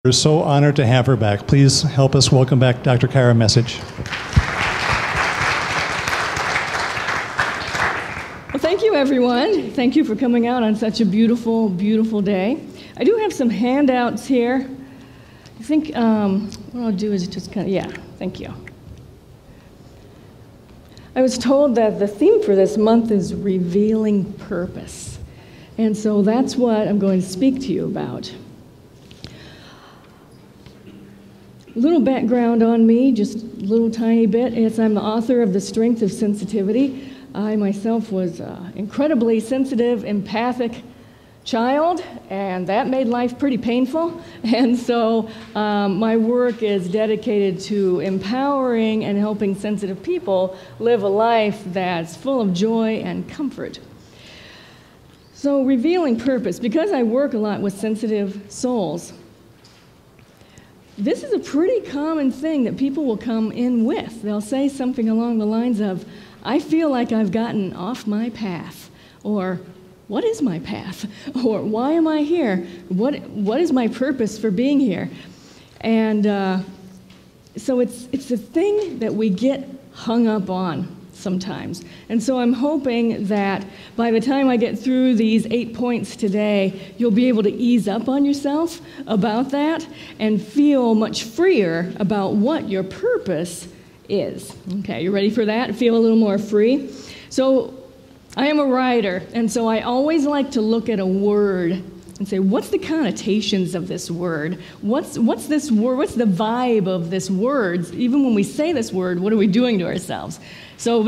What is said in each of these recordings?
We're so honored to have her back. Please help us welcome back Dr. Kyra Meisch. Well, thank you, everyone. Thank you for coming out on such a beautiful, beautiful day. I do have some handouts here. I think what I'll do is just kind of, yeah, thank you. I was told that the theme for this month is revealing purpose. And so that's what I'm going to speak to you about. A little background on me, just a little tiny bit, is I'm the author of The Strength of Sensitivity. I myself was an incredibly sensitive, empathic child, and that made life pretty painful. And so my work is dedicated to empowering and helping sensitive people live a life that's full of joy and comfort. So revealing purpose, because I work a lot with sensitive souls, this is a pretty common thing that people will come in with. They'll say something along the lines of, I feel like I've gotten off my path, or what is my path? Or why am I here? What is my purpose for being here? And so it's a thing that we get hung up on sometimes. And so I'm hoping that by the time I get through these 8 points today, you'll be able to ease up on yourself about that and feel much freer about what your purpose is. Okay, you ready for that? Feel a little more free? So I am a writer, and so I always like to look at a word and say, what's the connotations of this word? What's this word? What's the vibe of this word? Even when we say this word, what are we doing to ourselves? So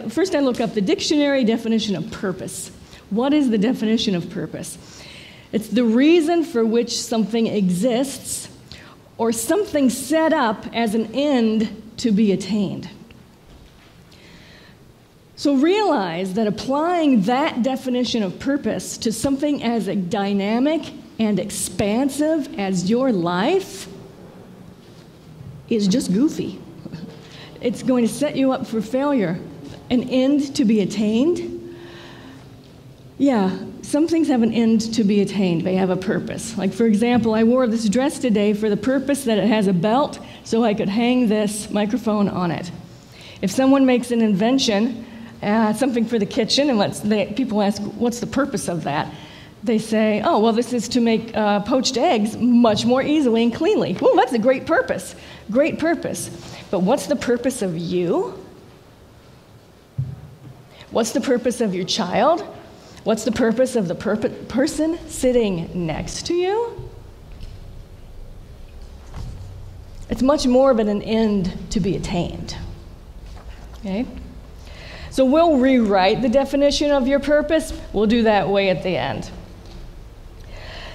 first I look up the dictionary definition of purpose. What is the definition of purpose? It's the reason for which something exists or something set up as an end to be attained. So realize that applying that definition of purpose to something as dynamic and expansive as your life is just goofy. It's going to set you up for failure. An end to be attained? Yeah, some things have an end to be attained. They have a purpose. Like, for example, I wore this dress today for the purpose that it has a belt so I could hang this microphone on it. If someone makes an invention, something for the kitchen, and people ask, what's the purpose of that? They say, oh, well, this is to make poached eggs much more easily and cleanly. Well, that's a great purpose. Great purpose. But what's the purpose of you? What's the purpose of your child? What's the purpose of the person sitting next to you? It's much more of an end to be attained. Okay? So we'll rewrite the definition of your purpose. We'll do that way at the end.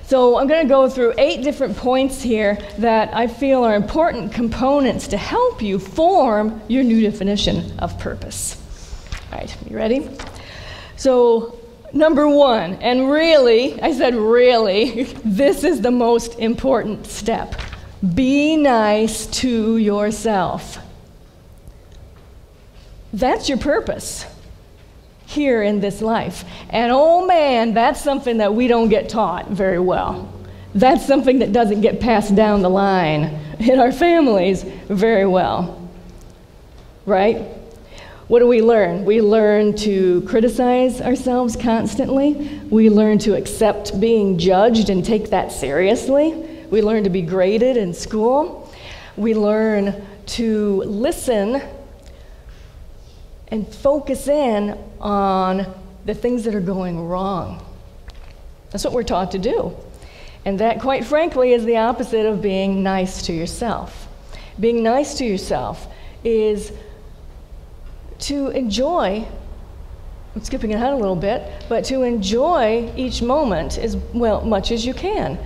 So I'm going to go through 8 different points here that I feel are important components to help you form your new definition of purpose. All right, you ready? So number 1, and really, I said really, this is the most important step. Be nice to yourself. That's your purpose here in this life. And oh man, that's something that we don't get taught very well. That's something that doesn't get passed down the line in our families very well. Right? What do we learn? We learn to criticize ourselves constantly. We learn to accept being judged and take that seriously. We learn to be graded in school. We learn to listen and focus in on the things that are going wrong. That's what we're taught to do. And that, quite frankly, is the opposite of being nice to yourself. Being nice to yourself is to enjoy, I'm skipping ahead a little bit, but to enjoy each moment as much as you can.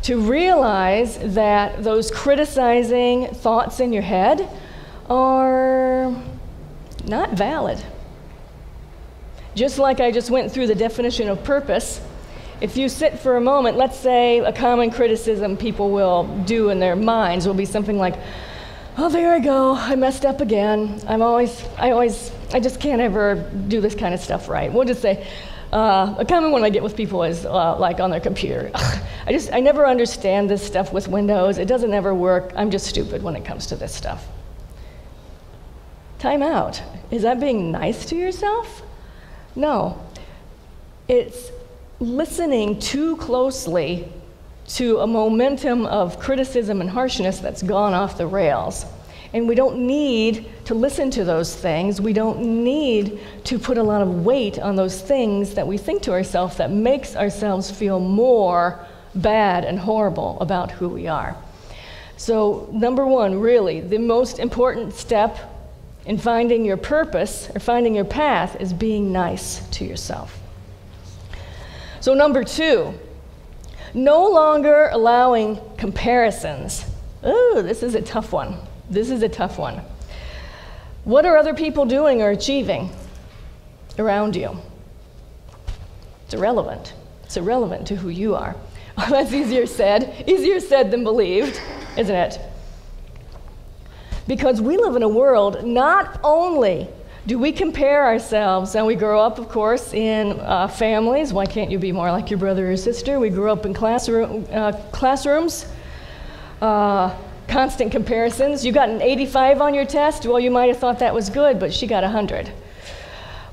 To realize that those criticizing thoughts in your head are not valid. Just like I just went through the definition of purpose, if you sit for a moment, let's say a common criticism people will do in their minds will be something like, oh, there I go, I messed up again. I just can't ever do this kind of stuff right. We'll just say, A common one I get with people is like on their computer. I never understand this stuff with Windows. It doesn't ever work. I'm just stupid when it comes to this stuff. Time out. Is that being nice to yourself? No. It's listening too closely to a momentum of criticism and harshness that's gone off the rails. And we don't need to listen to those things. We don't need to put a lot of weight on those things that we think to ourselves that makes ourselves feel more bad and horrible about who we are. So number one, really, the most important step in finding your purpose or finding your path is being nice to yourself. So number two, no longer allowing comparisons. Ooh, this is a tough one. This is a tough one. What are other people doing or achieving around you? It's irrelevant. It's irrelevant to who you are. That's easier said than believed, isn't it? Because we live in a world, not only do we compare ourselves, and we grow up, of course, in families. Why can't you be more like your brother or sister? We grew up in classrooms. Constant comparisons. You got an 85 on your test? Well, you might have thought that was good, but she got 100.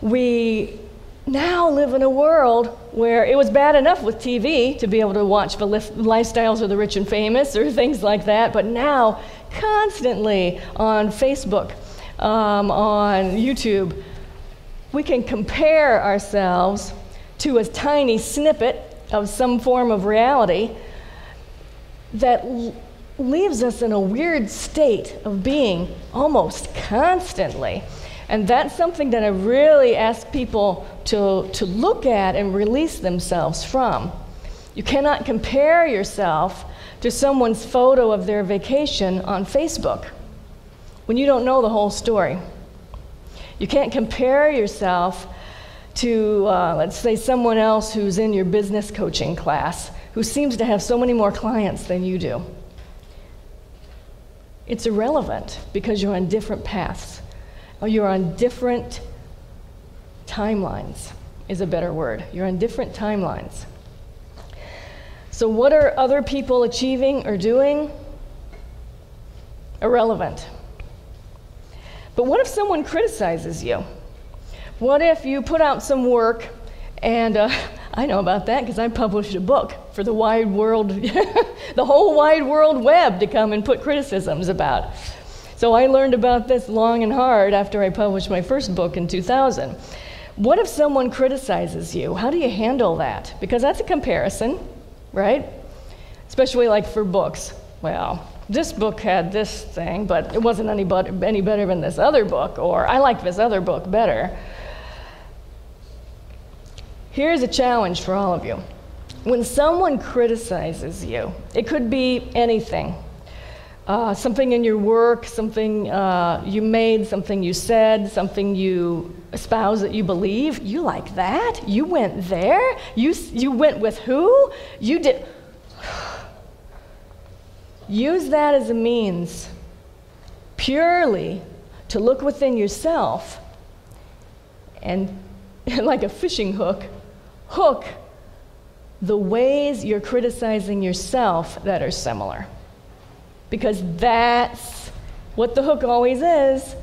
We now live in a world where it was bad enough with TV to be able to watch the lifestyles of the rich and famous or things like that, but now constantly on Facebook, on YouTube, we can compare ourselves to a tiny snippet of some form of reality that leaves us in a weird state of being almost constantly. And that's something that I really ask people to look at and release themselves from. You cannot compare yourself to someone's photo of their vacation on Facebook when you don't know the whole story. You can't compare yourself to, let's say, someone else who's in your business coaching class who seems to have so many more clients than you do. It's irrelevant because you're on different paths. Or you're on different timelines is a better word. You're on different timelines. So what are other people achieving or doing? Irrelevant. But what if someone criticizes you? What if you put out some work and I know about that because I published a book for the wide world, the whole wide world web to come and put criticisms about. So I learned about this long and hard after I published my first book in 2000. What if someone criticizes you? How do you handle that? Because that's a comparison, right? Especially like for books. Well, this book had this thing, but it wasn't any better than this other book, or I like this other book better. Here's a challenge for all of you. When someone criticizes you, it could be anything. Something in your work, something you made, something you said, something you espouse that you believe. You like that? You went there? You went with who? You did. Use that as a means purely to look within yourself and, like a fishing hook, hook the ways you're criticizing yourself that are similar. Because that's what the hook always is.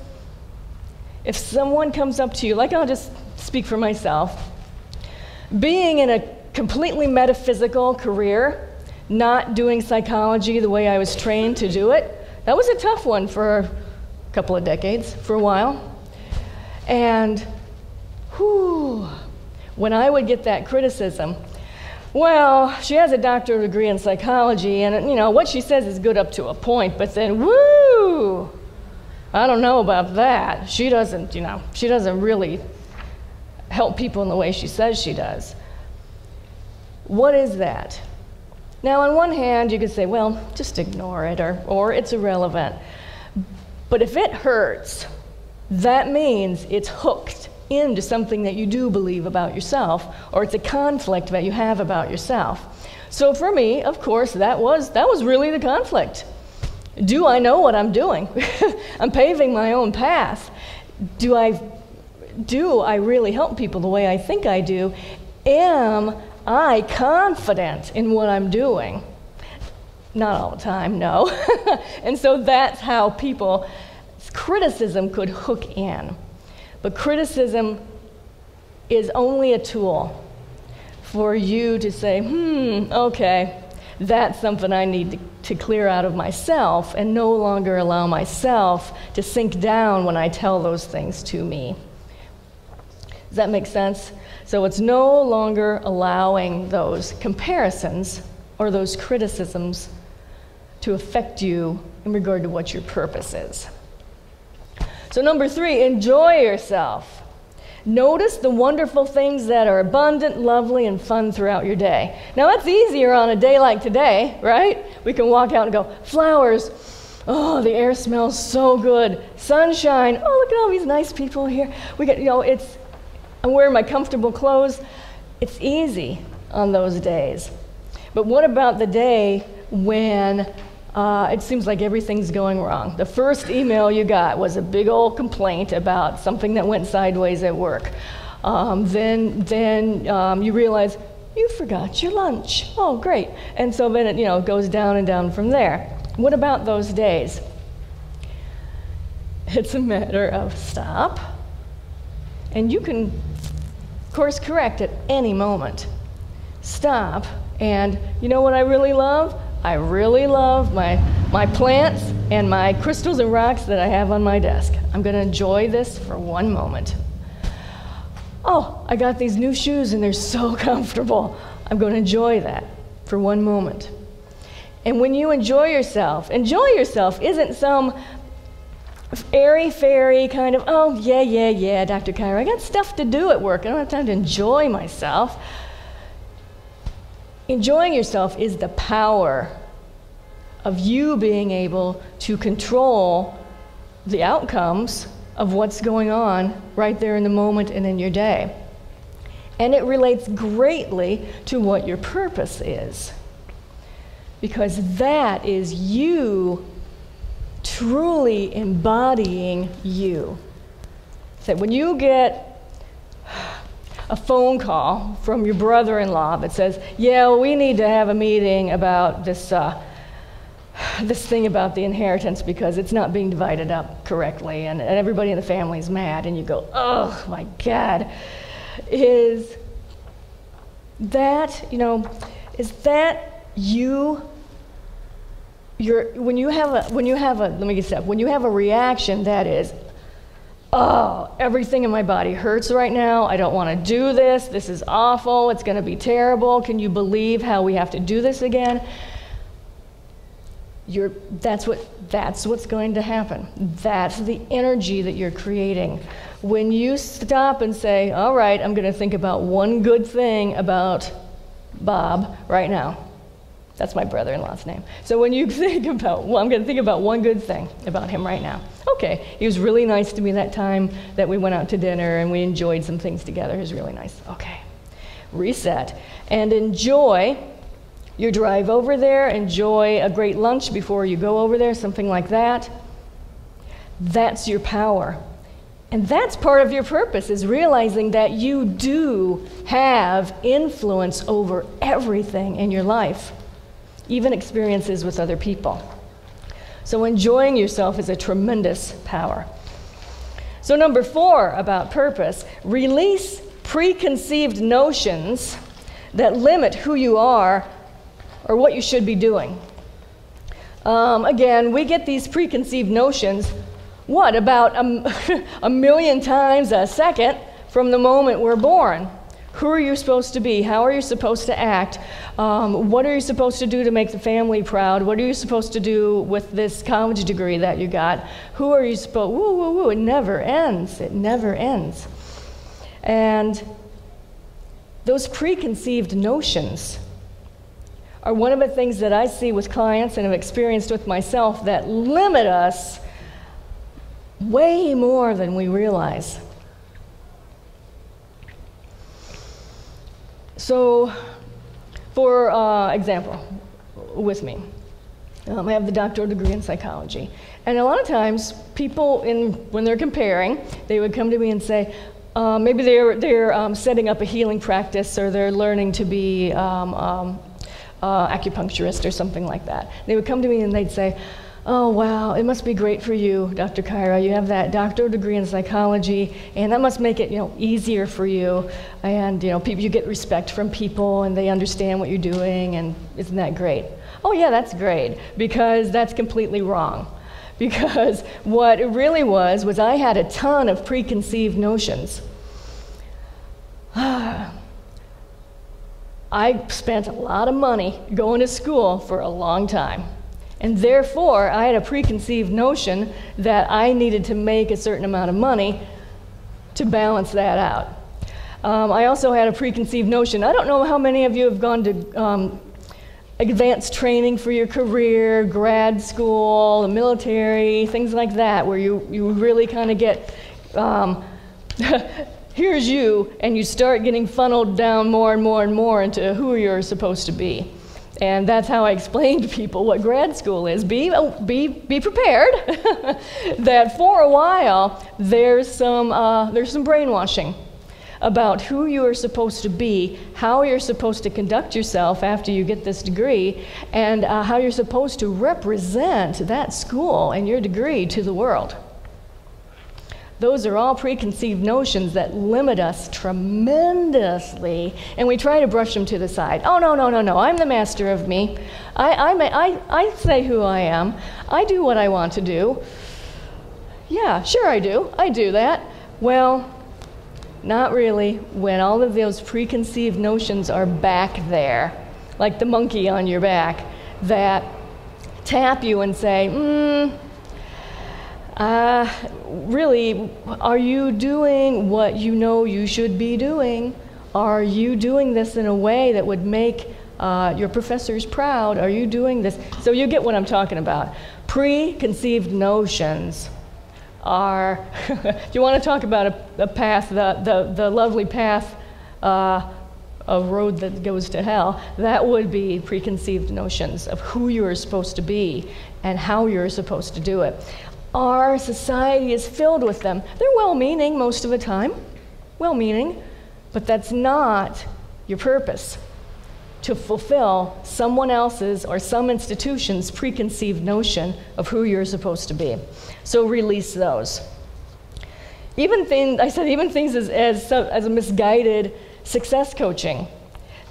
If someone comes up to you, like I'll just speak for myself, being in a completely metaphysical career, not doing psychology the way I was trained to do it, that was a tough one for a couple of decades, for a while. And when I would get that criticism, well, she has a doctorate degree in psychology, and what she says is good up to a point, but then, I don't know about that. She doesn't really help people in the way she says she does. What is that? Now, on one hand, you could say, well, just ignore it, or it's irrelevant. But if it hurts, that means it's hooked into something that you do believe about yourself, or it's a conflict that you have about yourself. So for me, of course, that was really the conflict. Do I know what I'm doing? I'm paving my own path. Do I really help people the way I think I do? Am I confident in what I'm doing? Not all the time, no. And so that's how criticism could hook in. But criticism is only a tool for you to say, okay, that's something I need to clear out of myself and no longer allow myself to sink down when I tell those things to me. Does that make sense? So it's no longer allowing those comparisons or those criticisms to affect you in regard to what your purpose is. So number 3, enjoy yourself. Notice the wonderful things that are abundant, lovely, and fun throughout your day. Now that's easier on a day like today, right? We can walk out and go, flowers, oh, the air smells so good. Sunshine, oh, look at all these nice people here. We get, I'm wearing my comfortable clothes. It's easy on those days. But what about the day when it seems like everything's going wrong? The first email you got was a big old complaint about something that went sideways at work. Then you realize you forgot your lunch. Oh, great. And so then it goes down and down from there. What about those days? It's a matter of stop. And you can course correct at any moment. Stop. And you know what I really love? I really love my plants and my crystals and rocks that I have on my desk. I'm going to enjoy this for one moment. Oh, I got these new shoes and they're so comfortable. I'm going to enjoy that for one moment. And when you enjoy yourself isn't some airy-fairy kind of, oh, yeah, Dr. Kyra, I got stuff to do at work. I don't have time to enjoy myself. Enjoying yourself is the power of you being able to control the outcomes of what's going on right there in the moment and in your day. And it relates greatly to what your purpose is, because that is you truly embodying you. So when you get a phone call from your brother-in-law that says, yeah, well, we need to have a meeting about this thing about the inheritance because it's not being divided up correctly, and everybody in the family is mad, and you go, oh my God, is that you? When you have a reaction that is, oh, everything in my body hurts right now. I don't want to do this. This is awful. It's going to be terrible. Can you believe how we have to do this again? That's what's going to happen. That's the energy that you're creating. When you stop and say, all right, I'm going to think about one good thing about Bob right now. That's my brother-in-law's name. So when you think about, I'm going to think about one good thing about him right now. Okay, he was really nice to me that time that we went out to dinner and we enjoyed some things together. He was really nice. Okay, reset and enjoy your drive over there. Enjoy a great lunch before you go over there, something like that. That's your power. And that's part of your purpose, is realizing that you do have influence over everything in your life, even experiences with other people. So enjoying yourself is a tremendous power. So number 4 about purpose, release preconceived notions that limit who you are or what you should be doing. Again, we get these preconceived notions, about a million times a second from the moment we're born. Who are you supposed to be? How are you supposed to act? What are you supposed to do to make the family proud? What are you supposed to do with this college degree that you got? Who are you supposed, it never ends. It never ends. And those preconceived notions are one of the things that I see with clients and have experienced with myself that limit us way more than we realize. So, for example, with me, I have the doctoral degree in psychology. And a lot of times, people, when they're comparing, they would come to me and say, maybe they're setting up a healing practice, or they're learning to be acupuncturist or something like that. They would come to me and they'd say, "Oh, wow, it must be great for you, Dr. Kyra. You have that doctoral degree in psychology, and that must make it, easier for you. And, you get respect from people, and they understand what you're doing, and isn't that great?" Oh, yeah, that's great, because that's completely wrong. Because what it really was I had a ton of preconceived notions. I spent a lot of money going to school for a long time. And therefore, I had a preconceived notion that I needed to make a certain amount of money to balance that out. I also had a preconceived notion. I don't know how many of you have gone to advanced training for your career, grad school, the military, things like that, where you really kind of get, here's you, and you start getting funneled down more and more and more into who you're supposed to be. And that's how I explain to people what grad school is. Be prepared that for a while there's some brainwashing about who you are supposed to be, how you're supposed to conduct yourself after you get this degree, and how you're supposed to represent that school and your degree to the world. Those are all preconceived notions that limit us tremendously, and we try to brush them to the side. Oh, no, I'm the master of me. I say who I am. I do what I want to do. Yeah, sure I do. I do that. Well, not really, when all of those preconceived notions are back there, like the monkey on your back, that tap you and say, really, are you doing what you know you should be doing? Are you doing this in a way that would make your professors proud? Are you doing this? So you get what I'm talking about. Preconceived notions are, if you want to talk about a path, the lovely path, a road that goes to hell, that would be preconceived notions of who you're supposed to be and how you're supposed to do it. Our society is filled with them. They're well-meaning most of the time, well-meaning, but that's not your purpose, to fulfill someone else's or some institution's preconceived notion of who you're supposed to be. So release those. Even things as a misguided success coaching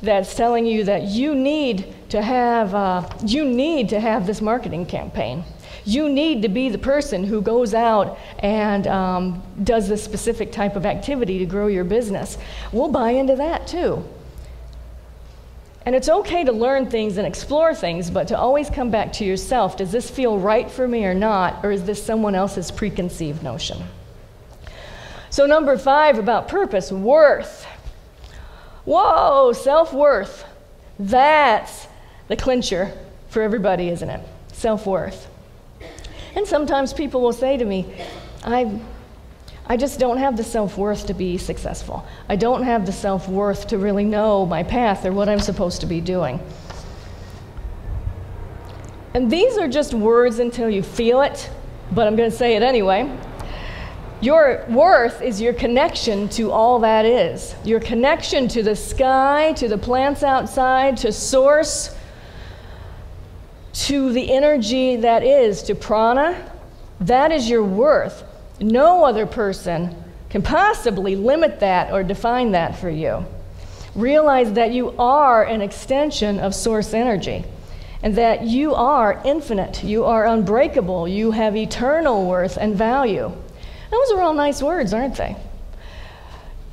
that's telling you that you need to have this marketing campaign. You need to be the person who goes out and does this specific type of activity to grow your business. We'll buy into that too. And it's okay to learn things and explore things, but to always come back to yourself. Does this feel right for me or not, or is this someone else's preconceived notion? So number 5 about purpose, worth. Whoa, self-worth. That's the clincher for everybody, isn't it? Self-worth. And sometimes people will say to me, I just don't have the self-worth to be successful. I don't have the self-worth to really know my path or what I'm supposed to be doing. And these are just words until you feel it, but I'm going to say it anyway. Your worth is your connection to all that is. Your connection to the sky, to the plants outside, to source, to the energy that is, to prana. That is your worth. No other person can possibly limit that or define that for you. Realize that you are an extension of source energy, and that you are infinite, you are unbreakable, you have eternal worth and value. Those are all nice words, aren't they?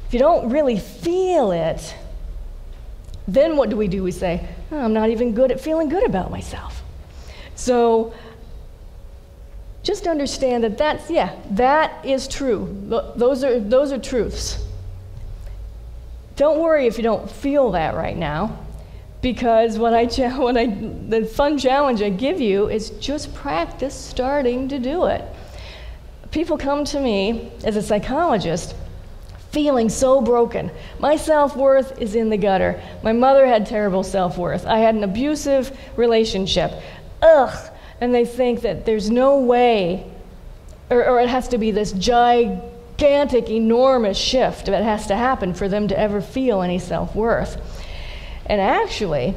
If you don't really feel it, then what do? We say, oh, I'm not even good at feeling good about myself. So just understand that that is true. Those are truths. Don't worry if you don't feel that right now, because the fun challenge I give you is just practice starting to do it. People come to me as a psychologist feeling so broken. My self-worth is in the gutter. My mother had terrible self-worth. I had an abusive relationship. Ugh. And they think that there's no way, or it has to be this gigantic, enormous shift that has to happen for them to ever feel any self-worth. And actually,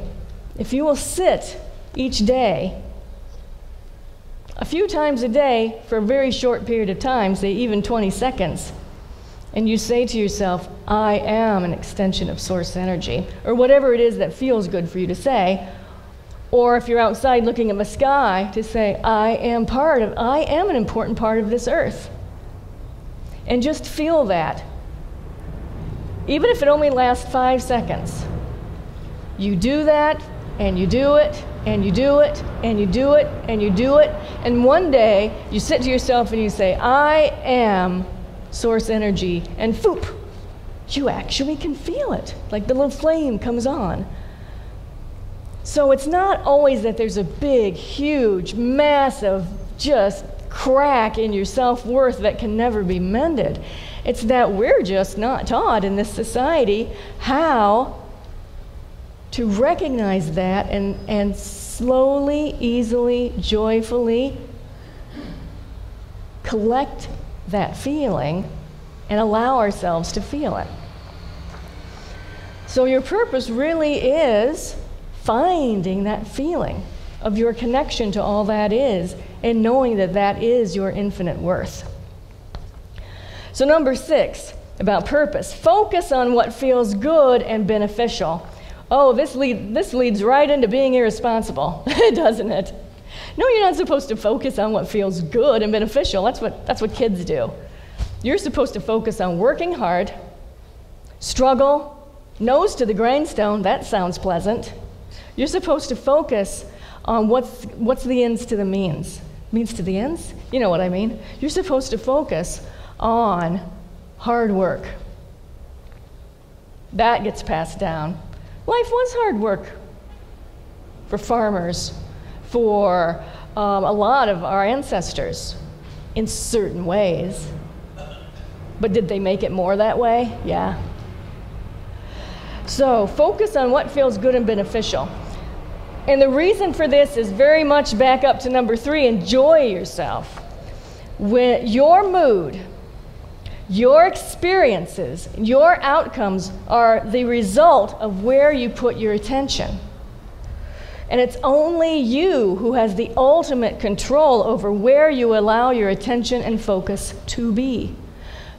if you will sit each day, a few times a day for a very short period of time, say even 20 seconds, and you say to yourself, I am an extension of source energy, or whatever it is that feels good for you to say, or if you're outside looking at the sky, to say, I am an important part of this earth. And just feel that. Even if it only lasts 5 seconds. You do that, and you do it, and you do it, and you do it, and you do it, and one day you sit to yourself and you say, I am source energy, and foop, you actually can feel it, like the little flame comes on. So it's not always that there's a big, huge, massive, just crack in your self-worth that can never be mended. It's that we're just not taught in this society how to recognize that and slowly, easily, joyfully collect that feeling and allow ourselves to feel it. So your purpose really is finding that feeling of your connection to all that is and knowing that that is your infinite worth. So number 6, about purpose, focus on what feels good and beneficial. Oh, this leads right into being irresponsible, doesn't it? No, you're not supposed to focus on what feels good and beneficial. That's what kids do. You're supposed to focus on working hard, struggle, nose to the grindstone. That sounds pleasant. You're supposed to focus on what's the ends to the means. Means to the ends? You know what I mean. You're supposed to focus on hard work. That gets passed down. Life was hard work for farmers, for a lot of our ancestors in certain ways. But did they make it more that way? Yeah. So focus on what feels good and beneficial. And the reason for this is very much back up to number 3, enjoy yourself. When your mood, your experiences, your outcomes are the result of where you put your attention. And it's only you who has the ultimate control over where you allow your attention and focus to be.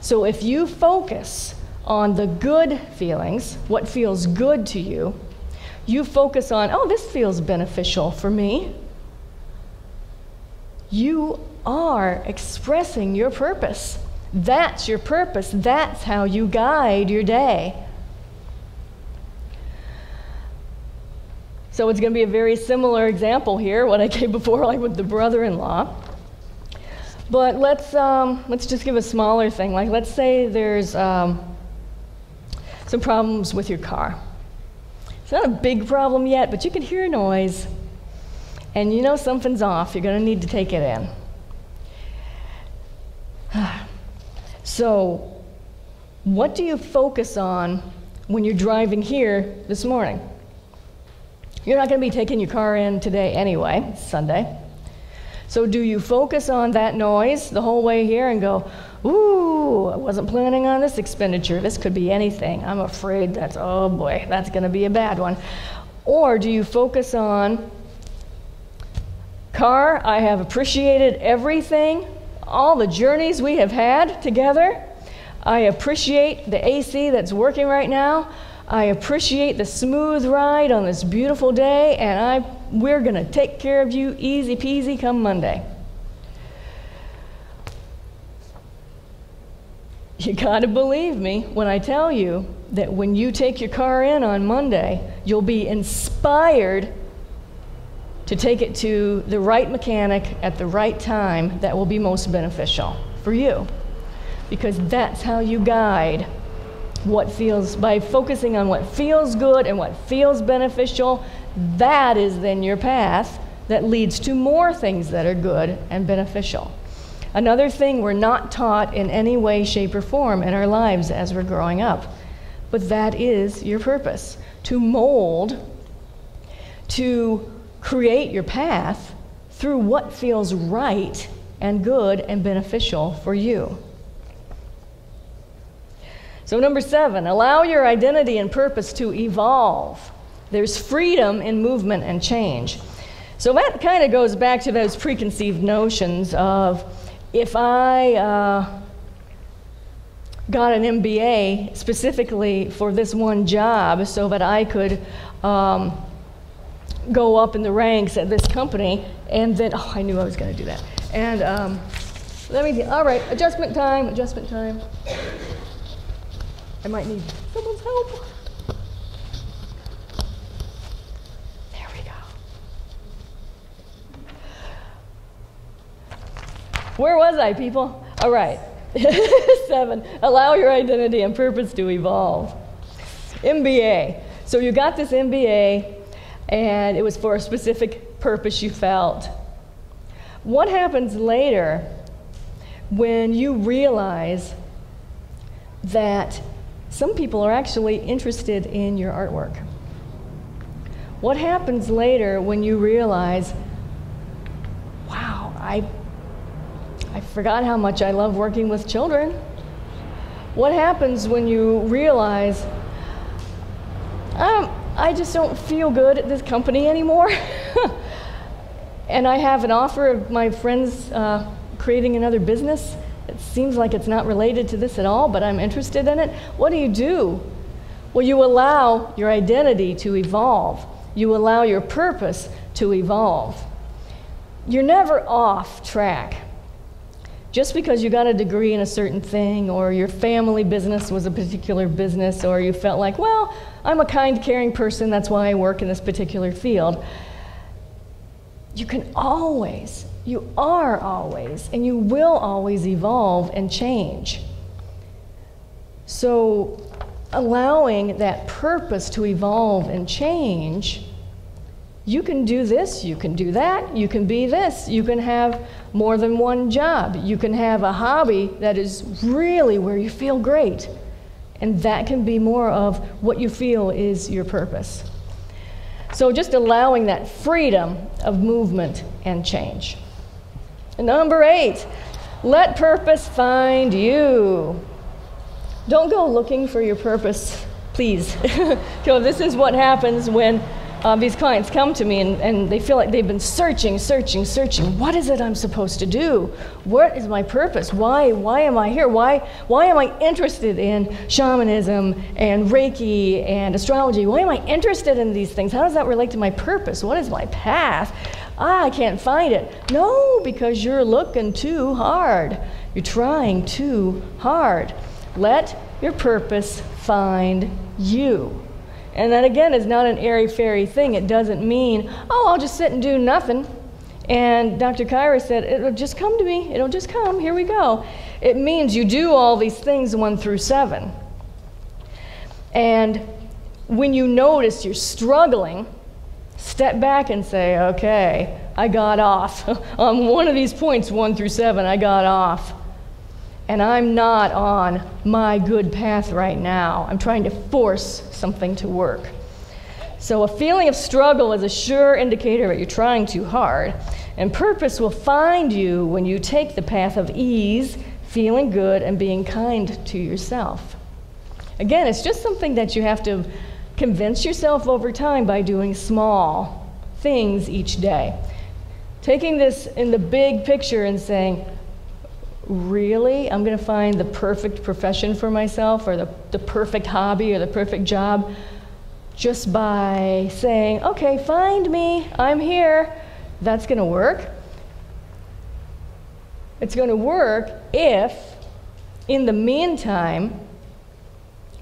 So if you focus on the good feelings, what feels good to you, you focus on, oh, this feels beneficial for me. You are expressing your purpose. That's your purpose. That's how you guide your day. So it's going to be a very similar example here, what I gave before, like with the brother-in-law. But let's just give a smaller thing. Like, let's say there's some problems with your car. It's not a big problem yet, but you can hear a noise, and you know something's off. You're going to need to take it in. So, what do you focus on when you're driving here this morning? You're not going to be taking your car in today anyway, it's Sunday. So do you focus on that noise the whole way here and go, ooh, I wasn't planning on this expenditure. This could be anything. I'm afraid oh boy, that's going to be a bad one. Or do you focus on, car, I have appreciated everything, all the journeys we have had together. I appreciate the AC that's working right now. I appreciate the smooth ride on this beautiful day, and we're going to take care of you easy peasy come Monday. You got to believe me when I tell you that when you take your car in on Monday, you'll be inspired to take it to the right mechanic at the right time that will be most beneficial for you. Because that's how you guide by focusing on what feels good and what feels beneficial. That is then your path that leads to more things that are good and beneficial. Another thing we're not taught in any way, shape, or form in our lives as we're growing up, but that is your purpose, to mold, to create your path through what feels right and good and beneficial for you. So number 7, allow your identity and purpose to evolve. There's freedom in movement and change. So that kind of goes back to those preconceived notions of, if I got an MBA specifically for this one job so that I could go up in the ranks at this company, and then, oh, I knew I was going to do that. And all right, adjustment time. I might need someone's help. There we go. Where was I, people? All right. 7, allow your identity and purpose to evolve. MBA. So you got this MBA, and it was for a specific purpose you felt. What happens later when you realize that some people are actually interested in your artwork? What happens later when you realize, wow, I forgot how much I love working with children? What happens when you realize, I just don't feel good at this company anymore? And I have an offer of my friends creating another business. It seems like it's not related to this at all, but I'm interested in it. What do? Well, you allow your identity to evolve. You allow your purpose to evolve. You're never off track. Just because you got a degree in a certain thing, or your family business was a particular business, or you felt like, well, I'm a kind, caring person, that's why I work in this particular field. You are always, and you will always evolve and change. So allowing that purpose to evolve and change, you can do this, you can do that, you can be this, you can have more than one job, you can have a hobby that is really where you feel great, and that can be more of what you feel is your purpose. So just allowing that freedom of movement and change. And number 8, let purpose find you. Don't go looking for your purpose, please. So this is what happens when these clients come to me and they feel like they've been searching. What is it I'm supposed to do? What is my purpose? Why am I here? Why am I interested in shamanism and Reiki and astrology? Why am I interested in these things? How does that relate to my purpose? What is my path? I can't find it. No, because you're looking too hard. You're trying too hard. Let your purpose find you. And that, again, is not an airy-fairy thing. It doesn't mean, oh, I'll just sit and do nothing. And Dr. Kyra said, it'll just come to me. It'll just come. Here we go. It means you do all these things 1 through 7. And when you notice you're struggling, step back and say, okay, I got off. On one of these points, 1 through 7, I got off. And I'm not on my good path right now. I'm trying to force something to work. So a feeling of struggle is a sure indicator that you're trying too hard. And purpose will find you when you take the path of ease, feeling good, and being kind to yourself. Again, it's just something that you have to convince yourself over time by doing small things each day. Taking this in the big picture and saying, really, I'm going to find the perfect profession for myself, or the perfect hobby, or the perfect job, just by saying, okay, find me, I'm here. That's going to work. It's going to work if, in the meantime,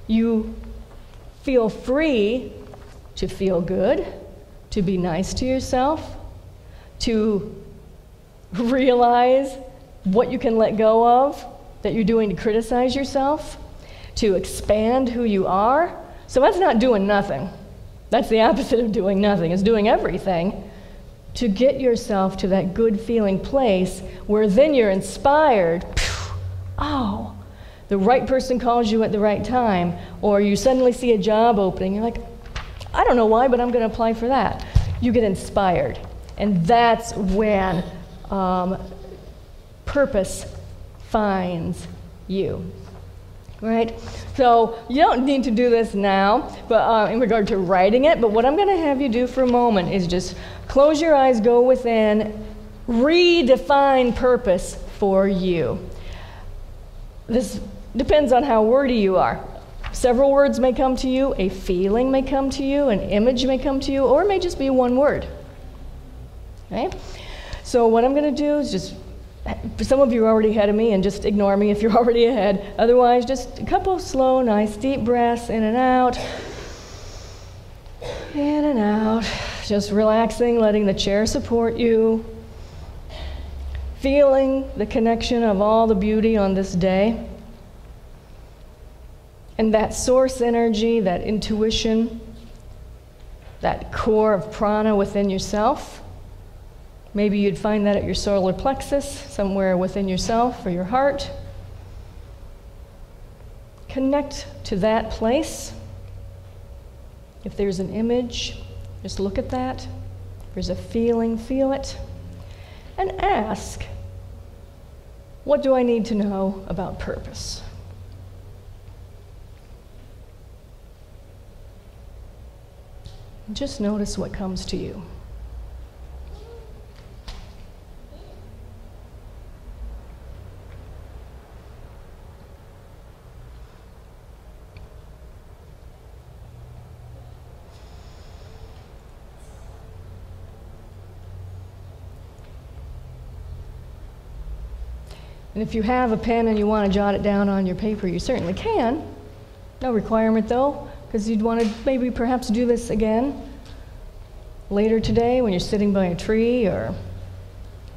you feel free to feel good, to be nice to yourself, to realize what you can let go of that you're doing to criticize yourself, to expand who you are. So that's not doing nothing. That's the opposite of doing nothing. It's doing everything to get yourself to that good feeling place where then you're inspired. Oh, the right person calls you at the right time, or you suddenly see a job opening. You're like, I don't know why, but I'm going to apply for that. You get inspired. And that's when purpose finds you. right? So you don't need to do this now, but in regard to writing it, but what I'm going to have you do for a moment is just close your eyes, go within, redefine purpose for you. This depends on how wordy you are. Several words may come to you, a feeling may come to you, an image may come to you, or it may just be one word. Okay? So what I'm going to do is just, some of you are already ahead of me, and just ignore me if you're already ahead. Otherwise, just a couple of slow, nice, deep breaths in and out. In and out. Just relaxing, letting the chair support you. Feeling the connection of all the beauty on this day. And that source energy, that intuition, that core of prana within yourself. Maybe you'd find that at your solar plexus, somewhere within yourself or your heart. Connect to that place. If there's an image, just look at that. If there's a feeling, feel it. And ask, what do I need to know about purpose? Just notice what comes to you. And if you have a pen and you want to jot it down on your paper, you certainly can. No requirement though, because you'd want to maybe perhaps do this again later today when you're sitting by a tree or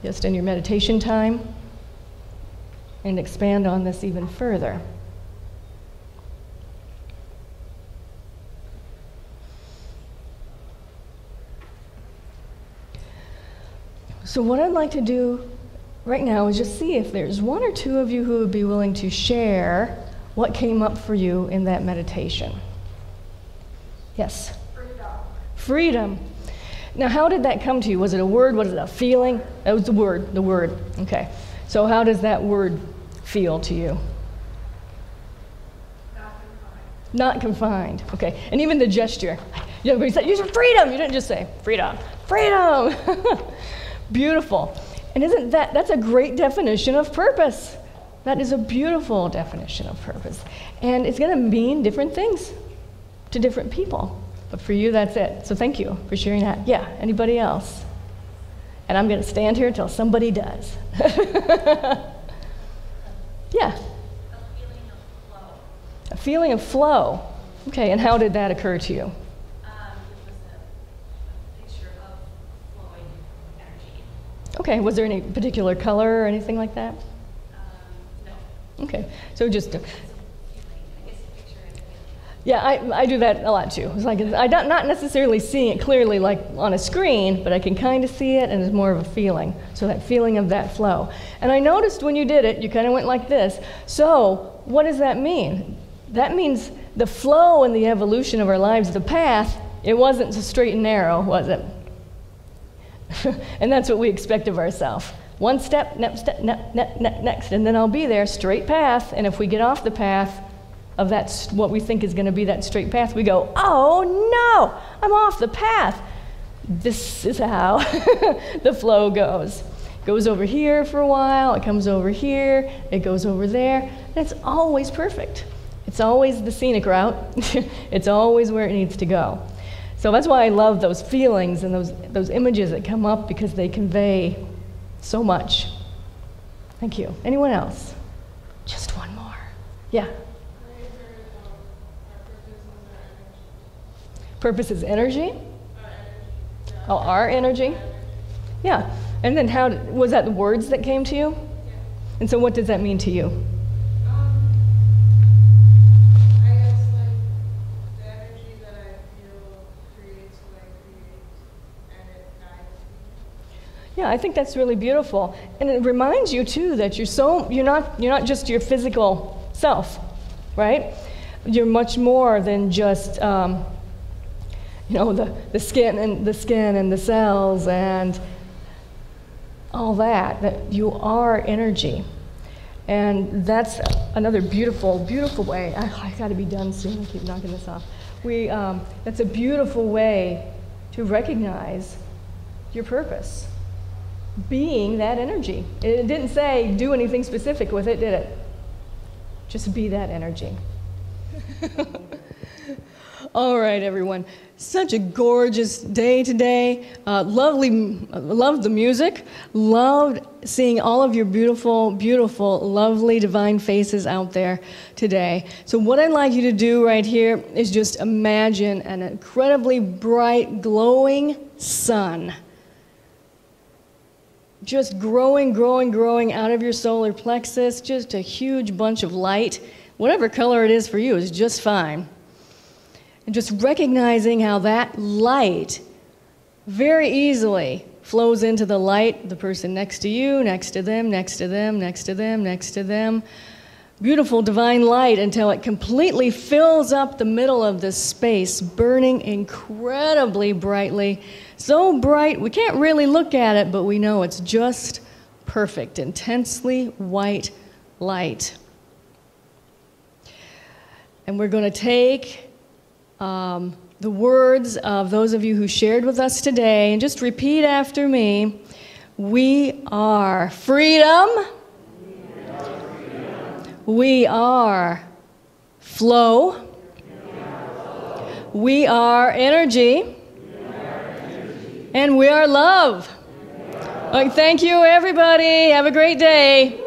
just in your meditation time, and expand on this even further. So what I'd like to do right now is just see if there's one or two of you who would be willing to share what came up for you in that meditation. Yes? Freedom. Freedom. Now, how did that come to you? Was it a word? Was it a feeling? That was the word. Okay. So how does that word feel to you? Not confined. Okay. And even the gesture. You said, use your freedom. You didn't just say, freedom. Freedom. Beautiful. And isn't that's a great definition of purpose. That is a beautiful definition of purpose. And it's going to mean different things to different people. But for you, that's it. So thank you for sharing that. Yeah, anybody else? And I'm going to stand here until somebody does. Yeah. A feeling of flow. Okay, and how did that occur to you? It was a picture of flowing energy. Okay, was there any particular color or anything like that? No. Okay, so just... It's a feeling. I guess a picture and a feeling. Yeah, I do that a lot too. It's like I'm not necessarily seeing it clearly like on a screen, but I can kind of see it, and it's more of a feeling. So that feeling of that flow. And I noticed when you did it, you kind of went like this. So what does that mean? That means the flow and the evolution of our lives, the path, it wasn't so straight and narrow, was it? And that's what we expect of ourselves. One step, next step, next, and then I'll be there, straight path. And if we get off the path of that, what we think is going to be that straight path, we go, oh no, I'm off the path. This is how the flow goes. It goes over here for a while, it comes over here, it goes over there, and it's always perfect. It's always the scenic route. It's always where it needs to go. So that's why I love those feelings and those images that come up, because they convey so much. Thank you. Anyone else? Just one more. Yeah. Purpose is energy? Oh, our energy? Yeah. And then was that the words that came to you? Yeah. And so what does that mean to you? I guess like the energy that I feel creates what I create, and it guides me. Yeah, I think that's really beautiful. And it reminds you too that you're not just your physical self, right? You're much more than just the skin and the cells and all that you are energy. And that's another beautiful, beautiful way. I got to be done soon. I keep knocking this off. That's a beautiful way to recognize your purpose. Being that energy. It didn't say do anything specific with it, did it? Just be that energy. All right, everyone. Such a gorgeous day today. Loved the music. Loved seeing all of your beautiful, beautiful, lovely, divine faces out there today. So what I'd like you to do right here is just imagine an incredibly bright, glowing sun. Just growing, growing, growing out of your solar plexus. Just a huge bunch of light. Whatever color it is for you is just fine. And just recognizing how that light very easily flows into the light, the person next to you, next to them, next to them, next to them, next to them. Beautiful divine light until it completely fills up the middle of this space, burning incredibly brightly. So bright, we can't really look at it, but we know it's just perfect, intensely white light. And we're going to take the words of those of you who shared with us today, and just repeat after me. We are freedom. We are flow. We are energy. And we are love. Thank you, everybody. Have a great day.